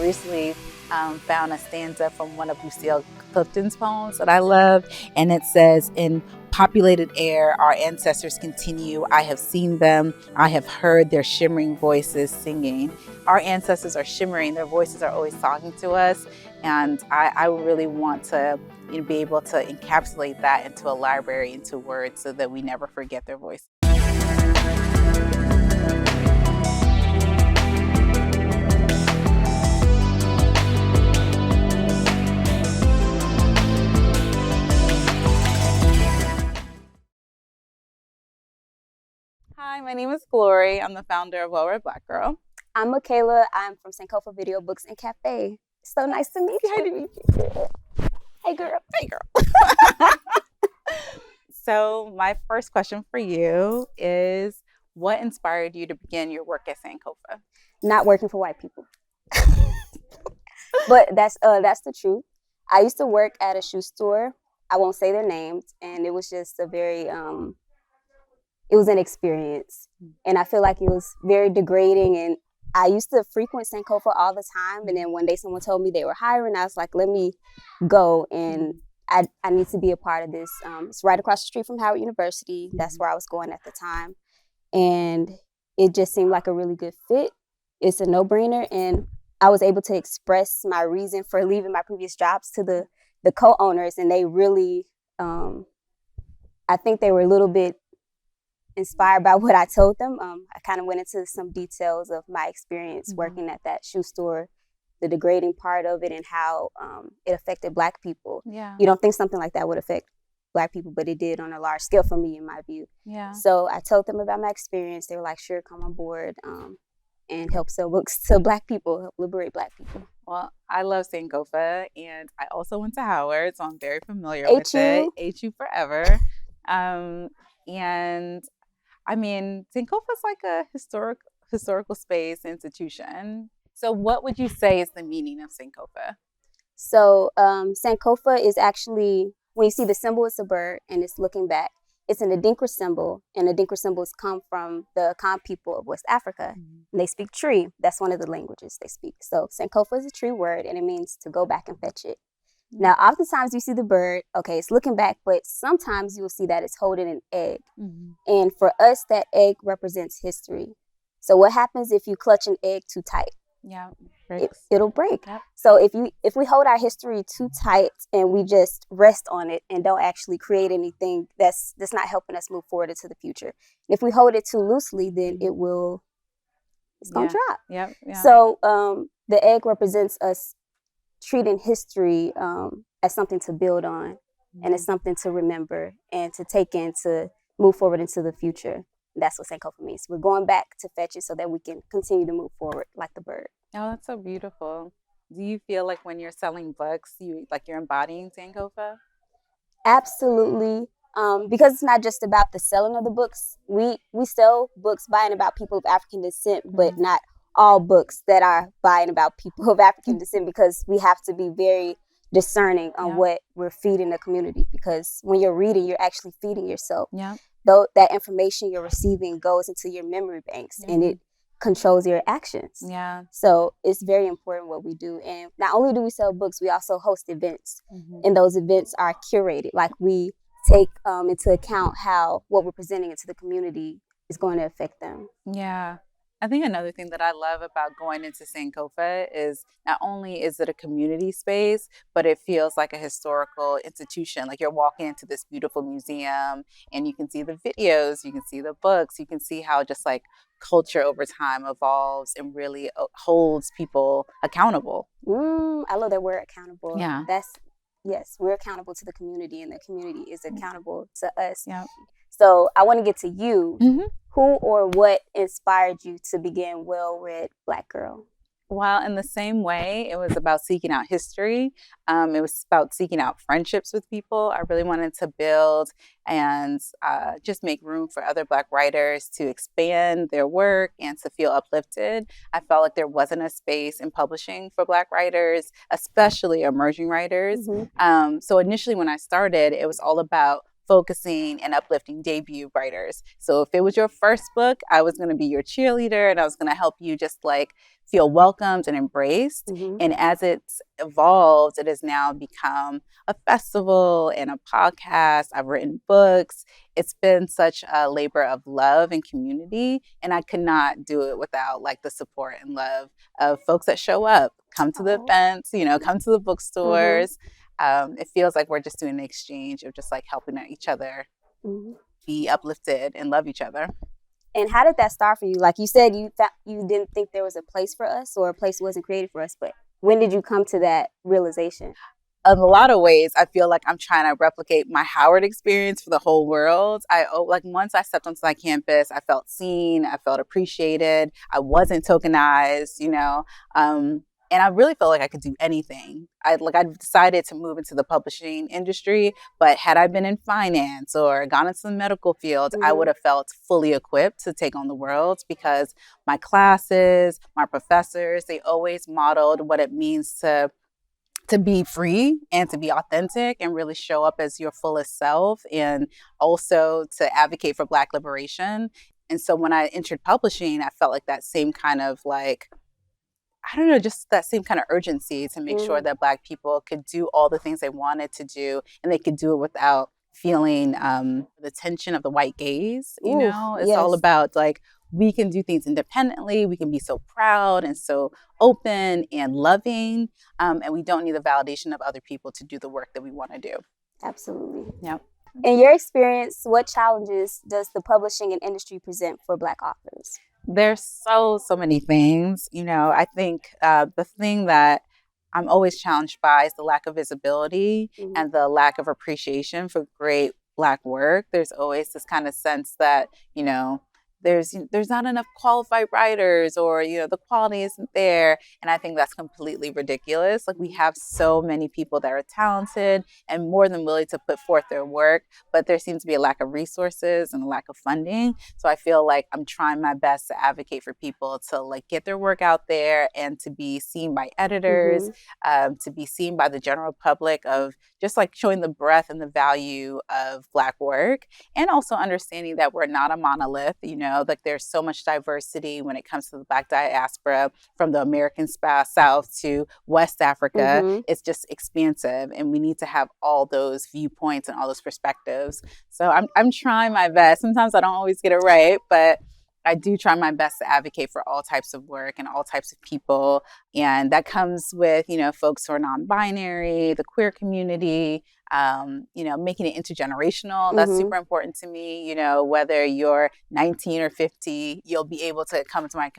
recently found a stanza from one of Lucille Clifton's poems that I love, and it says, "In populated air, our ancestors continue. I have seen them. I have heard their shimmering voices singing." Our ancestors are shimmering. Their voices are always talking to us, and I really want to be able to encapsulate that into a library, into words, so that we never forget their voice. Hi, my name is Glory. I'm the founder of Well Read Black Girl. I'm Michaela. I'm from Sankofa Video Books and Cafe. So nice to meet you. Hi to meet you. Hey, girl. Hey, girl. So my first question for you is, what inspired you to begin your work at Sankofa? Not working for white people. But that's the truth. I used to work at a shoe store. I won't say their names, and it was just a very it was an experience, and I feel like it was very degrading. And I used to frequent Sankofa all the time, and then one day someone told me they were hiring. I was like, let me go, and I need to be a part of this. It's right across the street from Howard University. That's where I was going at the time, and it just seemed like a really good fit. It's a no-brainer, and I was able to express my reason for leaving my previous jobs to the co-owners, and they really, I think they were a little bit inspired by what I told them. I kind of went into some details of my experience working at that shoe store, the degrading part of it, and how it affected Black people. Yeah. You don't think something like that would affect Black people, but it did on a large scale for me, in my view. Yeah. So I told them about my experience. They were like, sure, come on board and help sell books to Black people, help liberate Black people. Well, I love Sankofa, and I also went to Howard, so I'm very familiar with it. HU forever. And I mean, Sankofa is like a historical space institution. So what would you say is the meaning of Sankofa? So Sankofa is actually, when you see the symbol, it's a bird and it's looking back. It's an Adinkra symbol, and Adinkra symbols come from the Akan people of West Africa. And they speak tree. That's one of the languages they speak. So Sankofa is a tree word, and it means to go back and fetch it. Now, oftentimes you see the bird, okay, it's looking back, but sometimes you will see that it's holding an egg. And for us, that egg represents history. So what happens if you clutch an egg too tight? Yeah, it'll break. Yep. So if we hold our history too tight and we just rest on it and don't actually create anything that's not helping us move forward into the future. And if we hold it too loosely, then it's gonna drop. Yep. So the egg represents us treating history as something to build on, and as something to remember and to take in to move forward into the future. That's what Sankofa means. We're going back to fetch it so that we can continue to move forward like the bird. Oh, that's so beautiful. Do you feel like when you're selling books, you're embodying Sankofa? Absolutely. Because it's not just about the selling of the books. We sell books by and about people of African descent, but not all books that are by and about people of African descent, because we have to be very discerning on what we're feeding the community. Because when you're reading, you're actually feeding yourself. Yeah. Though that information you're receiving goes into your memory banks and it controls your actions. Yeah. So it's very important what we do. And not only do we sell books, we also host events. And those events are curated. Like, we take into account how what we're presenting into the community is going to affect them. Yeah. I think another thing that I love about going into Sankofa is not only is it a community space, but it feels like a historical institution. Like, you're walking into this beautiful museum and you can see the videos, you can see the books, you can see how just like culture over time evolves and really holds people accountable. I love that word, accountable. Yeah. Yes, we're accountable to the community, and the community is accountable to us. Yeah. So I want to get to you. Who or what inspired you to begin Well Read Black Girl? Well, in the same way, it was about seeking out history. It was about seeking out friendships with people. I really wanted to build and just make room for other Black writers to expand their work and to feel uplifted. I felt like there wasn't a space in publishing for Black writers, especially emerging writers. So initially when I started, it was all about focusing and uplifting debut writers. So if it was your first book, I was going to be your cheerleader and I was going to help you just like feel welcomed and embraced. Mm-hmm. And as it's evolved, it has now become a festival and a podcast. I've written books. It's been such a labor of love and community. And I could not do it without like the support and love of folks that show up, come to the events, come to the bookstores. It feels like we're just doing an exchange of just like helping each other be uplifted and love each other. And how did that start for you? Like you said, you didn't think there was a place for us or a place wasn't created for us, but when did you come to that realization? In a lot of ways, I feel like I'm trying to replicate my Howard experience for the whole world. Once I stepped onto that campus, I felt seen, I felt appreciated, I wasn't tokenized, and I really felt like I could do anything. I decided to move into the publishing industry, but had I been in finance or gone into the medical field, I would have felt fully equipped to take on the world because my classes, my professors, they always modeled what it means to be free and to be authentic and really show up as your fullest self, and also to advocate for Black liberation. And so when I entered publishing, I felt like that same kind of just that same kind of urgency to make sure that Black people could do all the things they wanted to do, and they could do it without feeling the tension of the white gaze. It's all about like, we can do things independently. We can be so proud and so open and loving. And we don't need the validation of other people to do the work that we want to do. Absolutely. Yeah. In your experience, what challenges does the publishing and industry present for Black authors? There's so many things. I think the thing that I'm always challenged by is the lack of visibility and the lack of appreciation for great Black work. There's always this kind of sense that, there's not enough qualified writers, or the quality isn't there, and I think that's completely ridiculous. Like, we have so many people that are talented and more than willing to put forth their work, but there seems to be a lack of resources and a lack of funding. So I feel like I'm trying my best to advocate for people to like get their work out there and to be seen by editors, to be seen by the general public, of just like showing the breadth and the value of Black work, and also understanding that we're not a monolith. Like, there's so much diversity when it comes to the Black diaspora, from the American South to West Africa. It's just expansive, and we need to have all those viewpoints and all those perspectives. So I'm trying my best. Sometimes I don't always get it right, but I do try my best to advocate for all types of work and all types of people. And that comes with, folks who are non-binary, the queer community, making it intergenerational. That's super important to me. Whether you're 19 or 50, you'll be able to come into my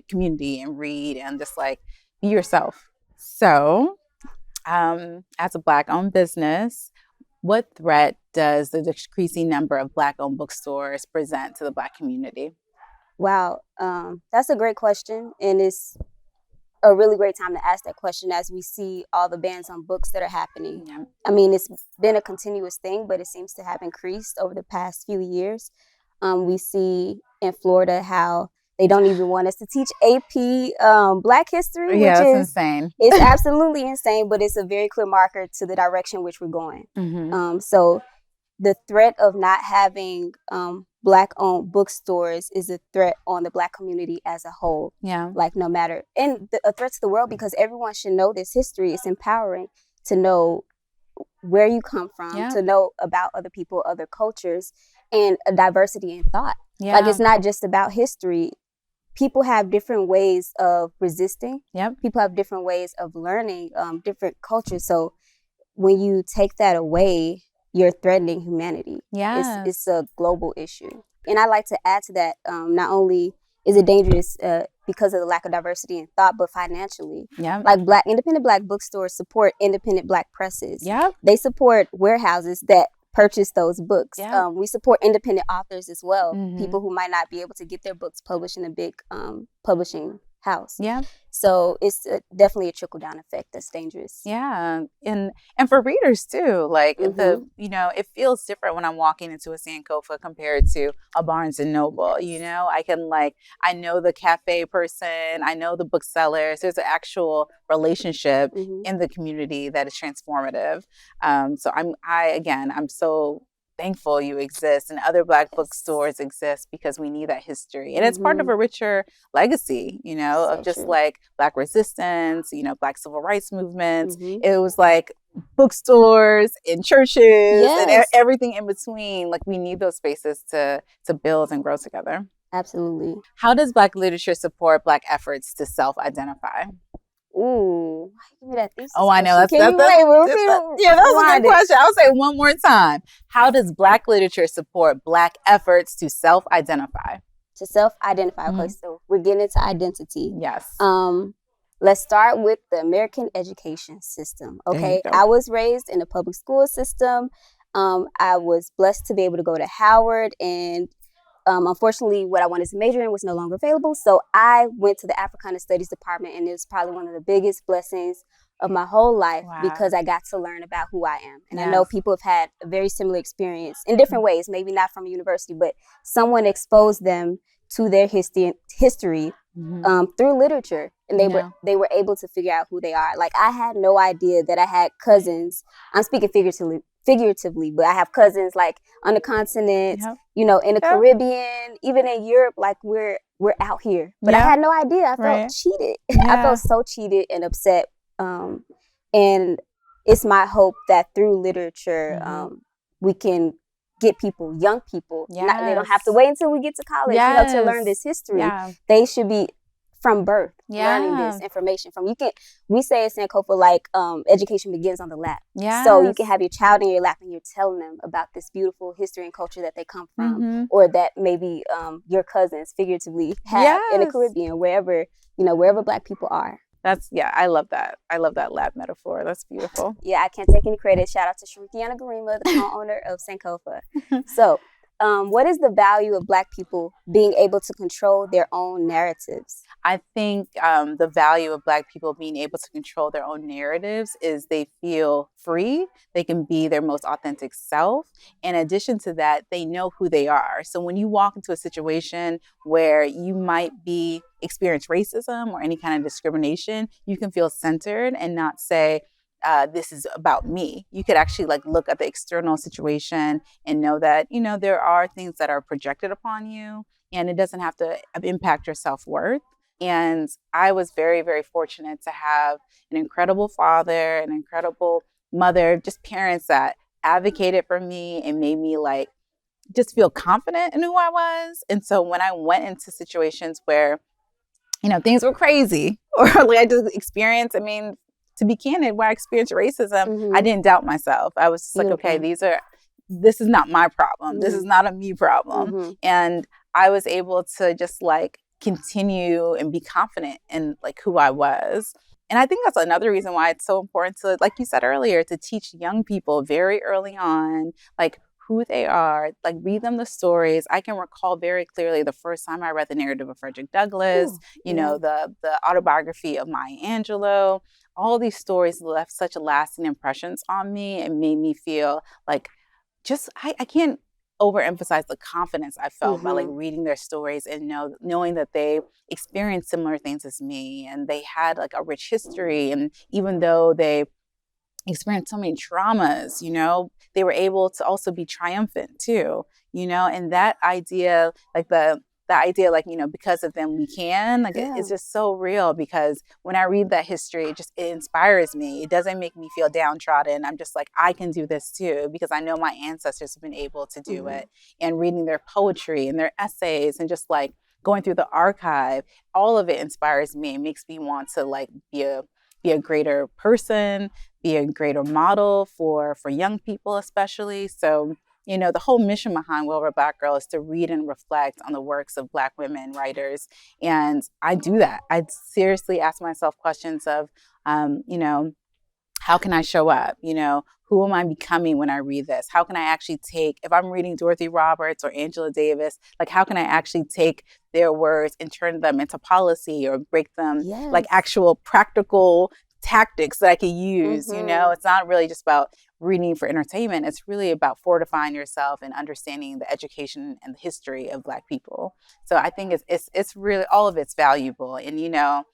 community and read and just like be yourself. So as a Black-owned business, what threat does the decreasing number of Black-owned bookstores present to the Black community? Wow, that's a great question, and it's a really great time to ask that question as we see all the bans on books that are happening. Yeah. I mean, it's been a continuous thing, but it seems to have increased over the past few years. We see in Florida how they don't even want us to teach AP Black history, which is insane. It's absolutely insane, but it's a very clear marker to the direction which we're going. So the threat of not having Black-owned bookstores is a threat on the Black community as a whole. Yeah. Like, no matter, and a threat to the world, because everyone should know this history. It's empowering to know where you come from, to know about other people, other cultures, and a diversity in thought. Yeah. Like, it's not just about history. People have different ways of resisting. Yep. People have different ways of learning, different cultures. So when you take that away, you're threatening humanity. Yeah, it's a global issue. And I like to add to that, not only is it dangerous because of the lack of diversity in thought, but financially. Yeah. Like, independent Black bookstores support independent Black presses. Yeah. They support warehouses that purchase those books. Yeah. We support independent authors as well, people who might not be able to get their books published in a big publishing house. Yeah. So it's definitely a trickle-down effect that's dangerous. Yeah. And for readers too, like it feels different when I'm walking into a Sankofa compared to a Barnes and Noble. I know the cafe person, I know the booksellers. There's an actual relationship in the community that is transformative. So I'm so thankful you exist, and other Black Yes. bookstores exist because we need that history. And it's part of Mhm. a richer legacy, you know, So of just true. like Black resistance, you know, Black civil rights movements. Mhm. It was like bookstores and churches and Yes. everything in between. Like we need those spaces to build and grow together. Absolutely. How does Black literature support Black efforts to self-identify? Ooh, why you give me that thesis Oh, I know. question? Can you wait? Repeat, Yeah, that was a rewind good it. question. I'll say it one more time. How does Black literature support Black efforts to self-identify? To self-identify. Okay, so we're getting into identity. Yes. Let's start with the American education system. Okay, I was raised in a public school system. I was blessed to be able to go to Howard, and unfortunately, what I wanted to major in was no longer available. So I went to the Africana Studies department, and it was probably one of the biggest blessings of my whole life because I got to learn about who I am. And I know people have had a very similar experience in different ways, maybe not from a university, but someone exposed them to their history through literature, and they were able to figure out who they are. Like I had no idea that I had cousins. I'm speaking figuratively, but I have cousins like on the continent, you know, in the Caribbean, even in Europe. Like we're out here, but I had no idea. I felt cheated. I felt so cheated and upset. And it's my hope that through literature, we can get people, young people, they don't have to wait until we get to college, you know, to learn this history. They should be from birth learning this information from. We say at Sankofa, like education begins on the lap. So you can have your child in your lap and you're telling them about this beautiful history and culture that they come from, or that maybe your cousins figuratively have in the Caribbean, wherever Black people are. I love that. I love that lab metaphor. That's beautiful. Yeah, I can't take any credit. Shout out to Sharikiana Garima, the co-owner of Sankofa. So, what is the value of Black people being able to control their own narratives? I think the value of Black people being able to control their own narratives is they feel free. They can be their most authentic self. In addition to that, they know who they are. So when you walk into a situation where you might experience racism or any kind of discrimination, you can feel centered and not say, this is about me. You could actually like look at the external situation and know that, you know, there are things that are projected upon you and it doesn't have to impact your self-worth. And I was very, very fortunate to have an incredible father, an incredible mother, just parents that advocated for me and made me like just feel confident in who I was. And so when I went into situations where, you know, things were crazy or like I just experienced, I mean, to be candid, where I experienced racism, I didn't doubt myself. I was just like, okay, this is not my problem. This is not a me problem. And I was able to just like continue and be confident in like who I was. And I think that's another reason why it's so important to, like you said earlier, to teach young people very early on, like who they are, like read them the stories. I can recall very clearly the first time I read the narrative of Frederick Douglass, you know, the autobiography of Maya Angelou. All these stories left such lasting impressions on me and made me feel like just, I can't overemphasize the confidence I felt by like reading their stories and knowing that they experienced similar things as me and they had like a rich history. And even though they experienced so many traumas, you know, they were able to also be triumphant too, you know, and that idea, like the idea, like, you know, because of them, we can, like, it's just so real because when I read that history, it inspires me. It doesn't make me feel downtrodden. I'm just like, I can do this too, because I know my ancestors have been able to do it. And reading their poetry and their essays and just like going through the archive, all of it inspires me. It makes me want to like be a greater person, be a greater model for young people, especially. So, you know, the whole mission behind Well Read Black Girl is to read and reflect on the works of Black women writers. And I do that. I seriously ask myself questions of, you know, how can I show up? You know, who am I becoming when I read this? How can I actually take, if I'm reading Dorothy Roberts or Angela Davis, like how can I actually take their words and turn them into policy or break them like actual practical tactics that I can use? You know, it's not really just about reading for entertainment. It's really about fortifying yourself and understanding the education and the history of Black people. So I think it's really, all of it's valuable. And, you know,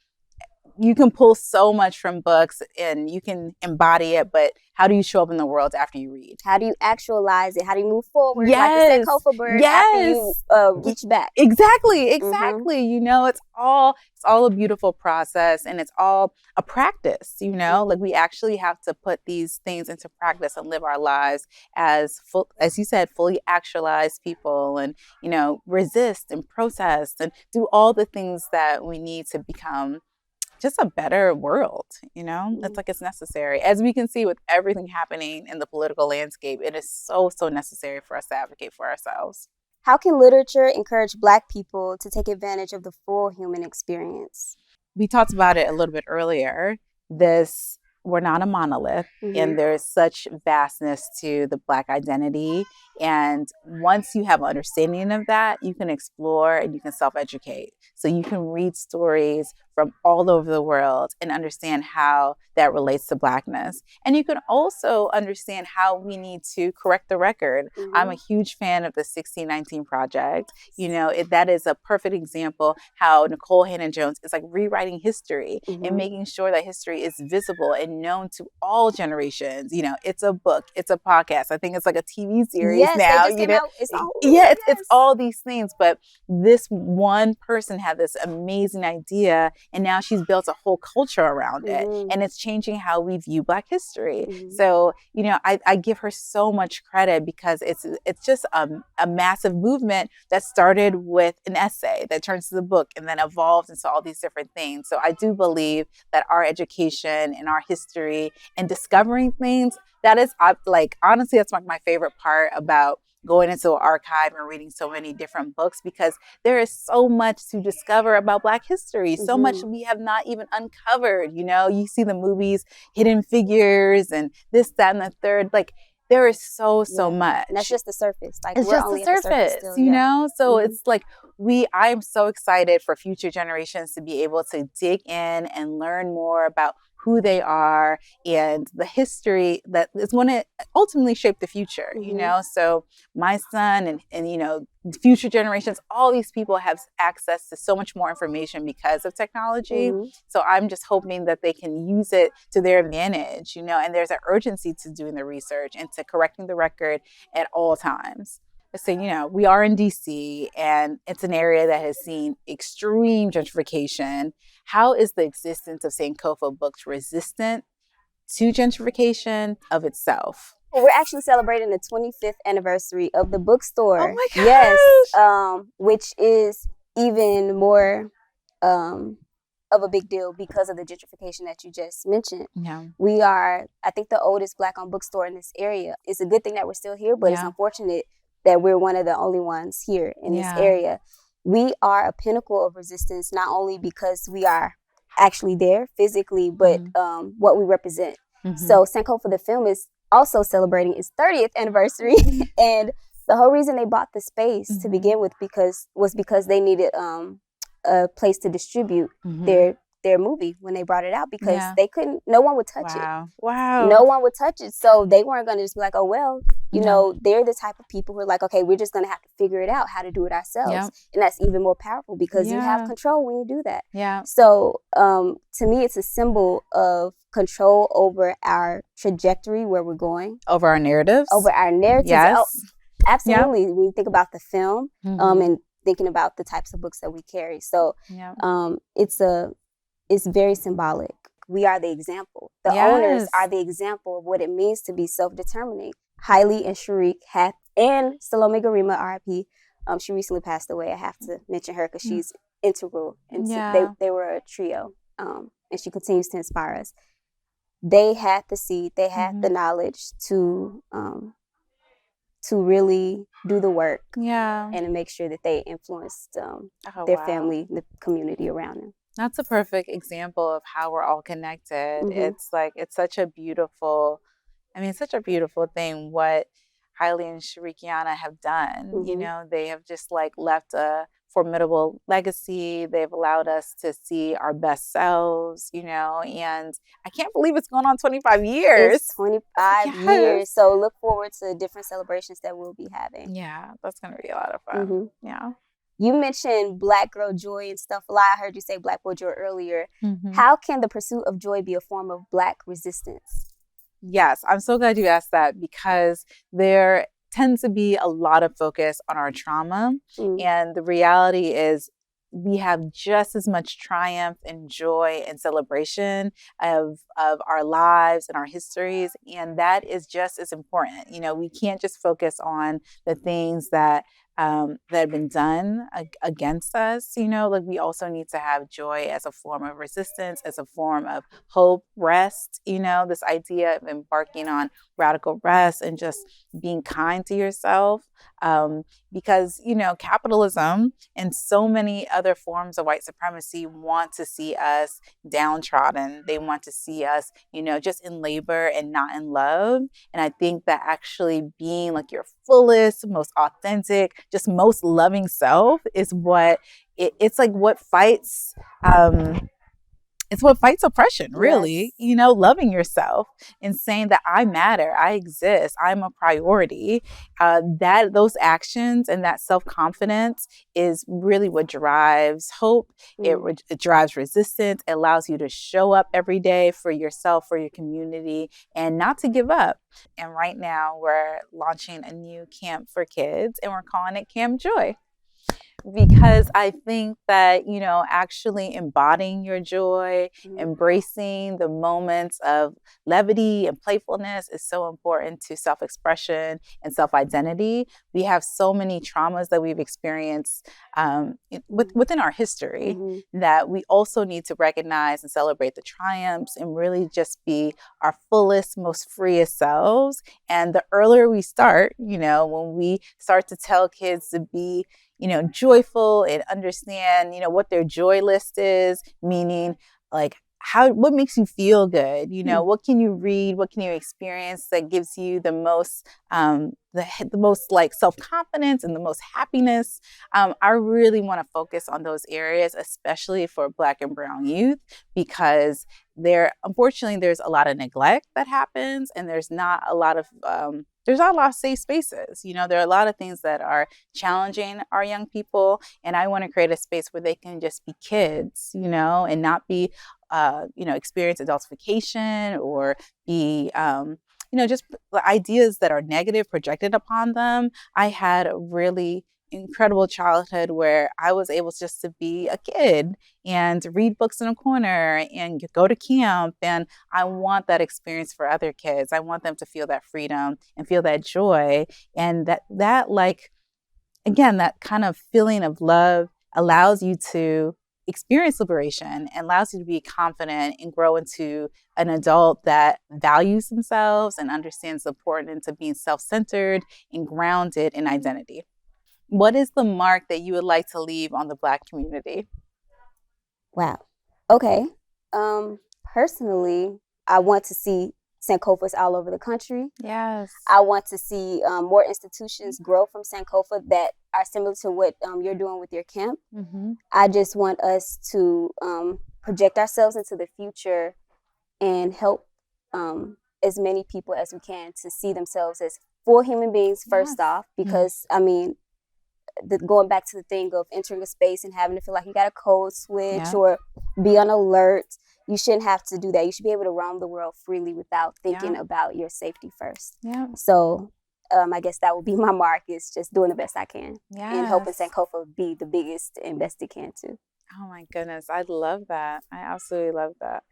you can pull so much from books and you can embody it, but how do you show up in the world after you read? How do you actualize it? How do you move forward? Yes. Like you said, Kofa Bird, after you reach back. Exactly. You know, it's all a beautiful process, and it's all a practice, you know, like we actually have to put these things into practice and live our lives as as you said, fully actualized people, and, you know, resist and protest and do all the things that we need to become just a better world, you know? It's like it's necessary. As we can see with everything happening in the political landscape, it is so, so necessary for us to advocate for ourselves. How can literature encourage Black people to take advantage of the full human experience? We talked about it a little bit earlier. We're not a monolith, and there's such vastness to the Black identity. And once you have an understanding of that, you can explore and you can self-educate. So you can read stories from all over the world and understand how that relates to Blackness. And you can also understand how we need to correct the record. I'm a huge fan of the 1619 Project. You know, that is a perfect example how Nikole Hannah-Jones is like rewriting history and making sure that history is visible and known to all generations. You know, it's a book, it's a podcast. I think it's like a TV series now. They just came out. It's all these things. But this one person had this amazing idea, and now she's built a whole culture around it, and it's changing how we view Black history. So, you know, I give her so much credit because it's just a massive movement that started with an essay that turns to the book and then evolved into all these different things. So I do believe that our education and our history and discovering things, that is like, honestly, that's like my favorite part about going into an archive and reading so many different books, because there is so much to discover about Black history, so much we have not even uncovered. You know, you see the movies, Hidden Figures and this, that, and the third, like there is so much. And that's just the surface. Like it's just the surface, still, you know? So it's like I am so excited for future generations to be able to dig in and learn more about who they are and the history that is going to ultimately shape the future, you know? So my son and, you know, future generations, all these people have access to so much more information because of technology. So I'm just hoping that they can use it to their advantage, you know, and there's an urgency to doing the research and to correcting the record at all times. So, you know, we are in DC, and it's an area that has seen extreme gentrification. How is the existence of Sankofa Books resistant to gentrification of itself? We're actually celebrating the 25th anniversary of the bookstore. Oh my gosh! Yes, which is even more of a big deal because of the gentrification that you just mentioned. Yeah. We are, I think, the oldest Black-owned bookstore in this area. It's a good thing that we're still here, but it's unfortunate that we're one of the only ones here in this area. We are a pinnacle of resistance, not only because we are actually there physically, but what we represent. So Sankofa the film is also celebrating its 30th anniversary. And the whole reason they bought the space to begin with was because they needed a place to distribute their movie when they brought it out, because no one would touch it. Wow. No one would touch it. So they weren't going to just be like, oh, well, you know, they're the type of people who are like, okay, we're just going to have to figure it out how to do it ourselves. And that's even more powerful because you have control when you do that. So to me, it's a symbol of control over our trajectory, where we're going. Over our narratives. Yes. Oh, absolutely. When you think about the film and thinking about the types of books that we carry. So it's very symbolic. We are the example. The owners are the example of what it means to be self-determining. Haile and Sharik and Salome Garima, R.I.P. She recently passed away. I have to mention her because she's integral. And they were a trio, and she continues to inspire us. They had the seed. They had the knowledge to really do the work and to make sure that they influenced their family, the community around them. That's a perfect example of how we're all connected. It's like, it's such a beautiful thing what Haile and Sharikiana have done. You know, they have just like left a formidable legacy. They've allowed us to see our best selves, you know, and I can't believe it's going on 25 years. It's 25 years. So look forward to different celebrations that we'll be having. Yeah, that's going to be a lot of fun. Yeah. You mentioned Black girl joy and stuff a lot. I heard you say Black boy joy earlier. Mm-hmm. How can the pursuit of joy be a form of Black resistance? Yes, I'm so glad you asked that because there tends to be a lot of focus on our trauma. And the reality is, we have just as much triumph and joy and celebration of our lives and our histories. And that is just as important. We can't just focus on the things that have been done against us. Like we also need to have joy as a form of resistance, as a form of hope, rest. This idea of embarking on radical rest and just being kind to yourself. Because capitalism and so many other forms of white supremacy want to see us downtrodden. They want to see us, just in labor and not in love. And I think that actually being like your fullest, most authentic, just most loving self is what it's like what fights it's what fights oppression, really. Yes. Loving yourself and saying that I matter, I exist, I'm a priority. That those actions and that self-confidence is really what drives hope. It drives resistance. It allows you to show up every day for yourself, for your community, and not to give up. And right now we're launching a new camp for kids, and we're calling it Camp Joy. Because I think that, actually embodying your joy, embracing the moments of levity and playfulness is so important to self-expression and self-identity. We have so many traumas that we've experienced within our history that we also need to recognize and celebrate the triumphs and really just be our fullest, most freest selves. And the earlier we start, when we start to tell kids to be joyful and understand, what their joy list is, meaning like what makes you feel good, what can you read, what can you experience that gives you the most the most like self-confidence and the most happiness. I really want to focus on those areas, especially for Black and Brown youth, because unfortunately there's a lot of neglect that happens, and there's not a lot of safe spaces. There are a lot of things that are challenging our young people, and I want to create a space where they can just be kids, and not be experience adultification or be just ideas that are negative projected upon them. I had a really incredible childhood where I was able just to be a kid and read books in a corner and go to camp. And I want that experience for other kids. I want them to feel that freedom and feel that joy. And that like, again, that kind of feeling of love allows you to experience liberation and allows you to be confident and grow into an adult that values themselves and understands the importance of being self-centered and grounded in identity. What is the mark that you would like to leave on the Black community? Wow. Okay. Personally, I want to see Sankofa's all over the country. Yes. I want to see more institutions grow from Sankofa that are similar to what you're doing with your camp. I just want us to project ourselves into the future and help as many people as we can to see themselves as full human beings first off, because I mean, going back to the thing of entering a space and having to feel like you got a code switch or be on alert. You shouldn't have to do that. You should be able to roam the world freely without thinking about your safety first. So I guess that would be my mark, is just doing the best I can and helping Sankofa be the biggest and best it can too. Oh my goodness. I love that. I absolutely love that.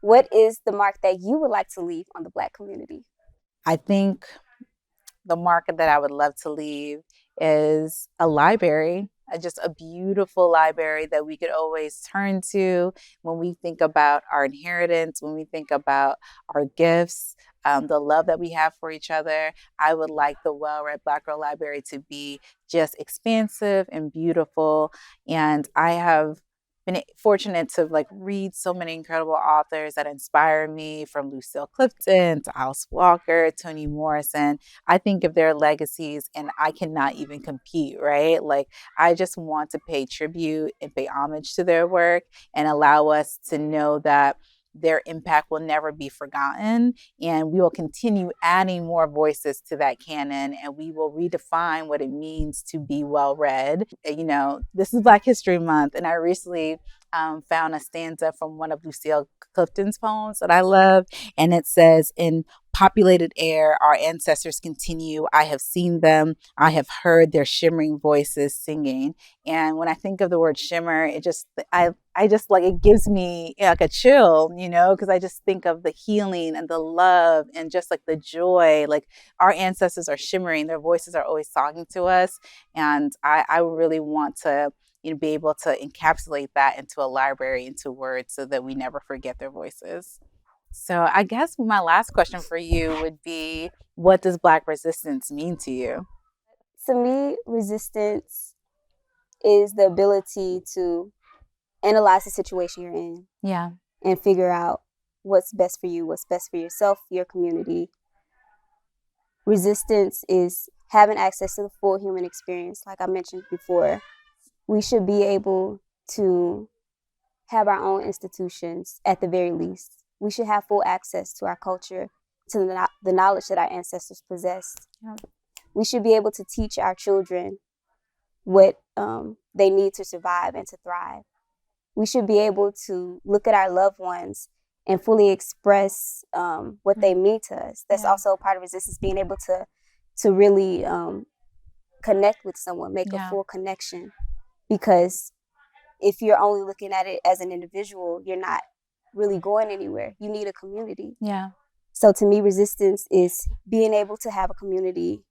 What is the mark that you would like to leave on the Black community? I think the mark that I would love to leave is a library, just a beautiful library that we could always turn to when we think about our inheritance, when we think about our gifts, the love that we have for each other. I would like the Well-Read Black Girl Library to be just expansive and beautiful. And I have been fortunate to read so many incredible authors that inspire me, from Lucille Clifton to Alice Walker, Toni Morrison. I think of their legacies and I cannot even compete, right? I just want to pay tribute and pay homage to their work and allow us to know that their impact will never be forgotten. And we will continue adding more voices to that canon, and we will redefine what it means to be well read. This is Black History Month, and I recently found a stanza from one of Lucille Clifton's poems that I love. And it says, "In populated air, our ancestors continue. I have seen them. I have heard their shimmering voices singing." And when I think of the word shimmer, I just like, it gives me like a chill, because I just think of the healing and the love and just like the joy. Like, our ancestors are shimmering. Their voices are always talking to us. And I really want to be able to encapsulate that into a library, into words, so that we never forget their voices. So I guess my last question for you would be, what does Black resistance mean to you? To me, resistance is the ability to analyze the situation you're in. Yeah. And figure out what's best for you, what's best for yourself, your community. Resistance is having access to the full human experience, like I mentioned before. We should be able to have our own institutions at the very least. We should have full access to our culture, to the knowledge that our ancestors possessed. Yeah. We should be able to teach our children what they need to survive and to thrive. We should be able to look at our loved ones and fully express what they mean to us. That's also part of resistance, being able to really connect with someone, make a full connection. Because if you're only looking at it as an individual, you're not really going anywhere. You need a community. Yeah. So to me, resistance is being able to have a community,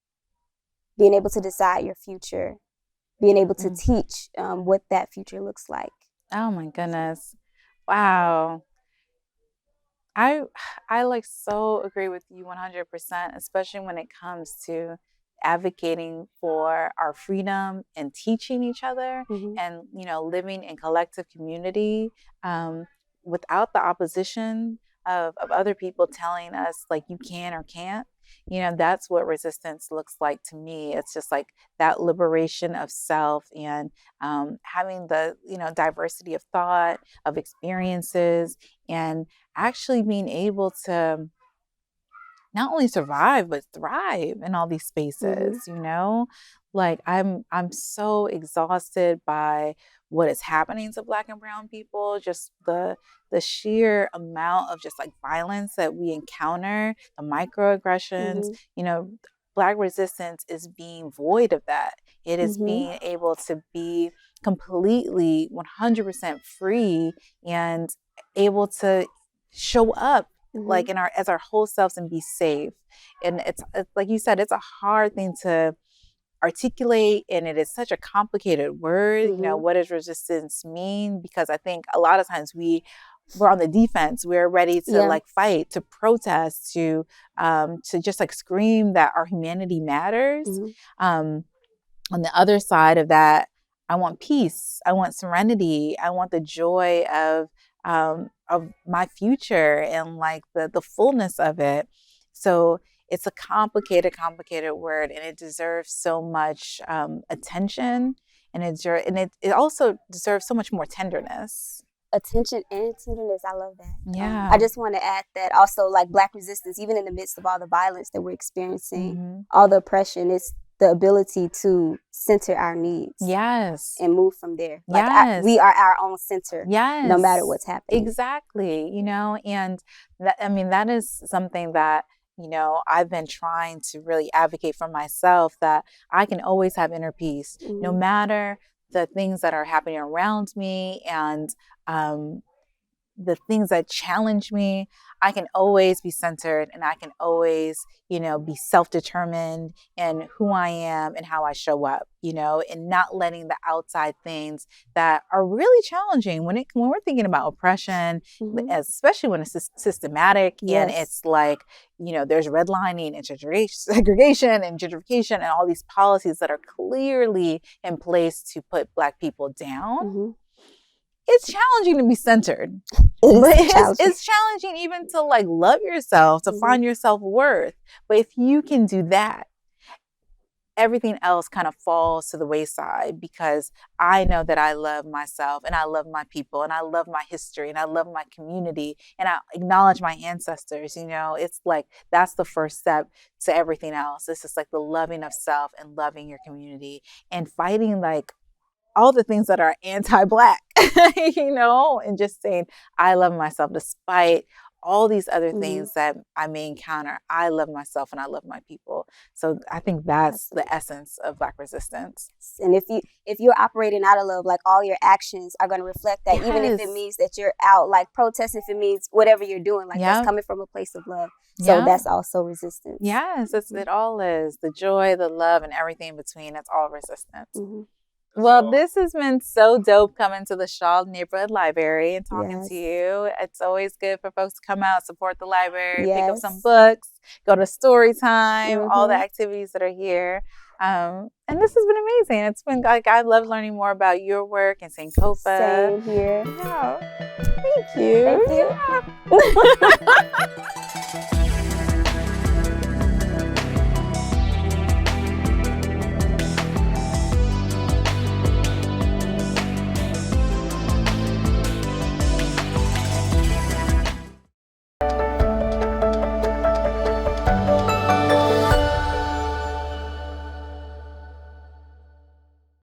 being able to decide your future, being able to teach what that future looks like. Oh my goodness. Wow. I like so agree with you 100%, especially when it comes to advocating for our freedom and teaching each other, and living in collective community without the opposition of other people telling us like you can or can't. That's what resistance looks like to me. It's just like that liberation of self, and having the diversity of thought, of experiences, and actually being able to not only survive but thrive in all these spaces. Like, I'm so exhausted by what is happening to Black and brown people, just the sheer amount of just like violence that we encounter, the microaggressions. Black resistance is being void of that. It is being able to be completely 100% free and able to show up like as our whole selves and be safe. And it's like you said, it's a hard thing to articulate, and it is such a complicated word. What does resistance mean? Because I think a lot of times we're on the defense. We're ready to like fight, to protest, to just like scream that our humanity matters. On the other side of that, I want peace. I want serenity. I want the joy of my future and like the fullness of it. So it's a complicated word, and it deserves so much attention, and it also deserves so much more tenderness. Attention and tenderness. I love that. Yeah. I just want to add that also, like, Black resistance, even in the midst of all the violence that we're experiencing, all the oppression, it's the ability to center our needs. Yes. And move from there. Like, we are our own center. Yes. No matter what's happening. Exactly. And that is something that, I've been trying to really advocate for myself, that I can always have inner peace, no matter the things that are happening around me, and the things that challenge me. I can always be centered, and I can always, be self-determined in who I am and how I show up, and not letting the outside things that are really challenging when we're thinking about oppression, especially when it's systematic. And it's like, there's redlining and segregation and gentrification and all these policies that are clearly in place to put Black people down. It's challenging to be centered. It's challenging even to like love yourself, to find your self-worth. But if you can do that, everything else kind of falls to the wayside because I know that I love myself and I love my people and I love my history and I love my community and I acknowledge my ancestors. You know, it's like that's the first step to everything else. It's just like the loving of self and loving your community and fighting like all the things that are anti-Black, you know, and just saying, I love myself despite all these other things that I may encounter. I love myself and I love my people. So I think that's the essence of Black resistance. And if you're operating out of love, like all your actions are going to reflect that, even if it means that you're out like protesting, if it means whatever you're doing, like that's coming from a place of love. So that's also resistance. Yes, it all is. The joy, the love, and everything in between, it's all resistance. Well, this has been so dope coming to the Shaw Neighborhood Library and talking to you. It's always good for folks to come out, support the library, pick up some books, go to story time, all the activities that are here. And this has been amazing. It's been like, I love learning more about your work and Sankofa. Same here. Yeah. Thank you. Thank you.